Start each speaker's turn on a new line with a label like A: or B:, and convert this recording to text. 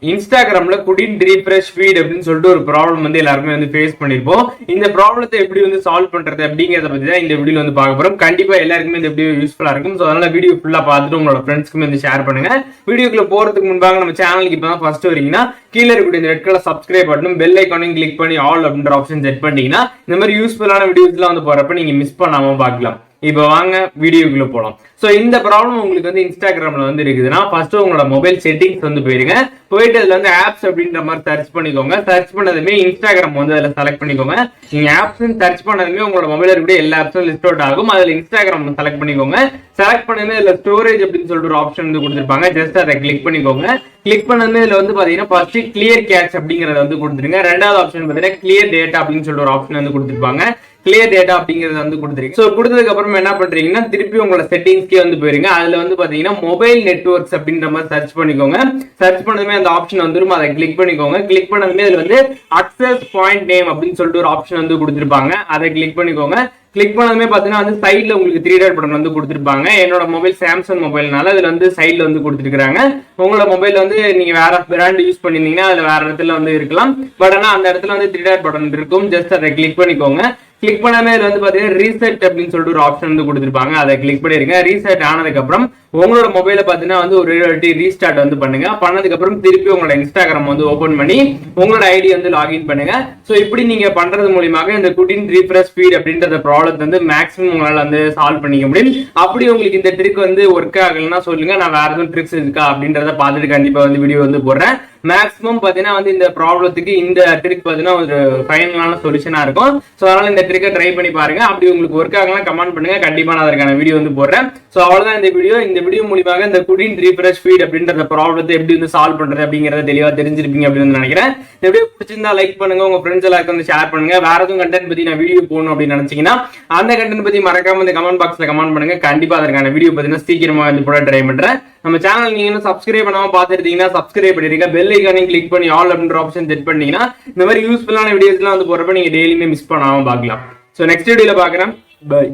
A: இன்ஸ்டாகிராம்ல குடின் refresh feet அப்படின்னு சொல்லிட்டு ஒரு ப்ராப்ளம் வந்து எல்லாருமே வந்து ஃபேஸ் பண்ணிருப்போம். இந்த ப்ராப்ளத்தை எப்படி வந்து சால்வ் பண்றது அப்படிங்கறத பத்தி தான் இந்த வீடியோல வந்து பார்க்க போறோம். கண்டிப்பா எல்லாருக்குமே இந்த வீடியோ யூஸ்ஃபுல்லா இருக்கும். ஸோ அதனால வீடியோ ஃபுல்லா பார்த்துட்டு உங்களோட ஃப்ரெண்ட்ஸ்க்குமே வந்து ஷேர் பண்ணுங்க. வீடியோக்குள்ள போறதுக்கு முன்பாக நம்ம சேனலுக்கு இப்பதான் ஃபர்ஸ்ட் வரீங்கன்னா கீழே இருக்கக்கூடிய இந்த ரெட் கலர் சப்ஸ்கிரைப் பட்டனும் பெல் ஐக்கானையும் கிளிக் பண்ணி ஆல் அப்படின்ற ஆப்ஷன் செட் பண்ணிட்டீங்கன்னா இந்த மாதிரி யூஸ்ஃபுல்லான வீடியோஸ்லாம் வந்து போறப்ப நீங்க மிஸ் பண்ணாம பார்க்கலாம். இப்போ வாங்க வீடியோக்குள்ள போலாம். சோ இந்த ப்ராப்ளம் உங்களுக்கு வந்து இன்ஸ்டாகிராம்ல வந்து இருக்குதுன்னா ஃபர்ஸ்ட் உங்களோட மொபைல் செட்டிங்ஸ் வந்து போயிருங்க. போயிட்டு அதுல வந்து ஆப்ஸ் அப்படின்ற மாதிரி சர்ச் பண்ணிக்கோங்க. சர்ச் பண்ணதுமே இன்ஸ்டாகிராம் வந்து அதுல செலக்ட் பண்ணிக்கோங்க. நீங்க ஆப்ஸ் சர்ச் பண்ணதுமே உங்களோட மொபைல இருக்கக்கூடிய எல்லா ஆப்ஸும் லிஸ்ட் அவுட் ஆகும். அதுல இன்ஸ்டாகிராம் செலக்ட் பண்ணிக்கோங்க. செலக்ட் பண்ணதுமே இதுல ஸ்டோரேஜ் அப்படின்னு சொல்லிட்டு ஒரு ஆப்ஷன் வந்து கொடுத்துருப்பாங்க. ஜஸ்ட் அதை கிளிக் பண்ணிக்கோங்க. கிளிக் பண்ணதுமே இதுல வந்து பாத்தீங்கன்னா ஃபர்ஸ்ட் கிளியர் கேட்ச் அப்படிங்கறத வந்து கொடுத்துருங்க. ரெண்டாவது ஆப்ஷன் பாத்தீங்கன்னா கிளியர் டேட்டா அப்படின்னு சொல்லிட்டு ஒரு ஆப்ஷன் வந்து கொடுத்துருப்பாங்க. கிளியர் டேட்டா அப்படிங்கறது வந்து கொடுத்துருங்க. சோ கொடுத்ததுக்கு அப்புறம் என்ன பண்றீங்கன்னா திருப்பி உங்களோட செட்டிங்ஸ்க்கே வந்து போயிருங்க. அதுல வந்து பாத்தீங்கன்னா மொபைல் நெட்வொர்க்ஸ் அப்படின்ற மாதிரி சர்ச் பண்ணிக்கோங்க. சர்ச் பண்ணதுமே அந்த ஆப்ஷன் வந்துரும். அதை கிளிக் பண்ணிக்கோங்க. கிளிக் பண்ணதுமே இதுல வந்து அக்சஸ் பாயிண்ட் நேம் அப்படின்னு சொல்லிட்டு ஒரு ஆப்ஷன் வந்து கொடுத்துருப்பாங்க. அதை கிளிக் பண்ணிக்கோங்க. கிளிக் பண்ணதுமே பாத்தீங்கன்னா வந்து சைட்ல உங்களுக்கு 3 டாட் பட்டன் வந்து கொடுத்துருப்பாங்க. என்னோட மொபைல் சாம்சங் மொபைல்னால இதுல வந்து சைட்ல வந்து கொடுத்துருக்காங்க. உங்களோட மொபைல் வந்து நீங்க வேற பிராண்ட் யூஸ் பண்ணிருந்தீங்கன்னா அதுல வேற இடத்துல வந்து இருக்கலாம். பட் ஆனா அந்த இடத்துல வந்து 3 டாட் பட்டன் இருக்கும். ஜஸ்ட் அதை கிளிக் பண்ணிக்கோங்க. கிளிக் பண்ணாமே இதுல வந்து பாத்தீங்கன்னா ரீசெட் அப்படின்னு சொல்லிட்டு ஒரு ஆப்ஷன் வந்து கொடுத்துருப்பாங்க. அதை கிளிக் பண்ணிருங்க. ரீசெட் ஆனதுக்கு அப்புறம் உங்களோட மொபைல பாத்தீங்கன்னா வந்து ஒரு வாட்டி ரீஸ்டார்ட் வந்து பண்ணுங்க. பண்ணதுக்கு அப்புறம் திருப்பி உங்களோட இன்ஸ்டாகிராம் வந்து ஓபன் பண்ணி உங்களோட ஐடி வந்து லாகின் பண்ணுங்க. சோ இப்படி நீங்க பண்றது மூலியமாக இந்த குடின் ரீஃப்ரெஷ் ஸ்பீட் அப்படின்ற ப்ராப்ளத்தை வந்து மேக்ஸிமம் உங்களால வந்து சால்வ் பண்ணிக்க முடியும். அப்படி உங்களுக்கு இந்த ட்ரிக் வந்து ஒர்க் ஆகலன்னா சொல்லுங்க, நான் வேற எதுவும் ட்ரிக்ஸ் இருக்கா அப்படின்றத பார்த்துட்டு கண்டிப்பா வந்து வீடியோ வந்து போடுறேன். மேக்ஸிமம் பாத்தீங்கன்னா வந்து இந்த ப்ராப்ளத்துக்கு இந்த ட்ரிக் பாத்தீங்கன்னா ஒரு ஃபைனலான சொல்யூஷனா இருக்கும். சோ அதனால இந்த ட்ரிக்கை ட்ரை பண்ணி பாருங்க. அப்படி உங்களுக்கு ஒர்க் ஆகலாம் கமெண்ட் பண்ணுங்க. கண்டிப்பா நான் அதற்கான வீடியோ வந்து போடுறேன். சோ அவ்வளவுதான் இந்த வீடியோ. இந்த வீடியோ மூலமாக இந்த குடின் ரீஃப்ரெஷ் ஃபீட் அப்படின்ற ப்ராப்ளத்தை எப்படி வந்து சால்வ் பண்றது அப்படிங்கறத தெளிவா தெரிஞ்சிருப்பீங்க அப்படின்னு நினைக்கிறேன். இந்த வீடியோ பிடிச்சிருந்தா லைக் பண்ணுங்க. உங்க ஃப்ரெண்ட்ஸ் எல்லாருக்கும் வந்து ஷேர் பண்ணுங்க. வேற எதுவும் கண்டென்ட் பத்தி நான் வீடியோ போடணும் அப்படின்னு நினைச்சீங்கன்னா அந்த கண்டென்ட் பத்தி மறக்காம இந்த கமெண்ட் பாக்ஸ்ல கமெண்ட் பண்ணுங்க. கண்டிப்பா அதற்கான வீடியோ பார்த்தீங்கன்னா சீக்கிரமா வந்து போட ட்ரை பண்றேன். நம்ம சேனல் நீங்க இன்னும் சப்ஸ்கிரைப் பண்ணாம பாத்துட்டீங்கன்னா சப்ஸ்கிரைப் பண்ணிருங்க. பெல் ஐகானையும் கிளிக் பண்ணி ஆல் அப்படின்ற ஆப்ஷன் செட் பண்ணீங்கன்னா இந்த மாதிரி யூஸ்ஃபுல்லான வீடியோஸ்லாம் வந்து போறப்ப நீங்க டெய்லியுமே மிஸ் பண்ணாம பார்க்கலாம். சோ நெக்ஸ்ட் வீடியோல பார்க்கறேன். பை.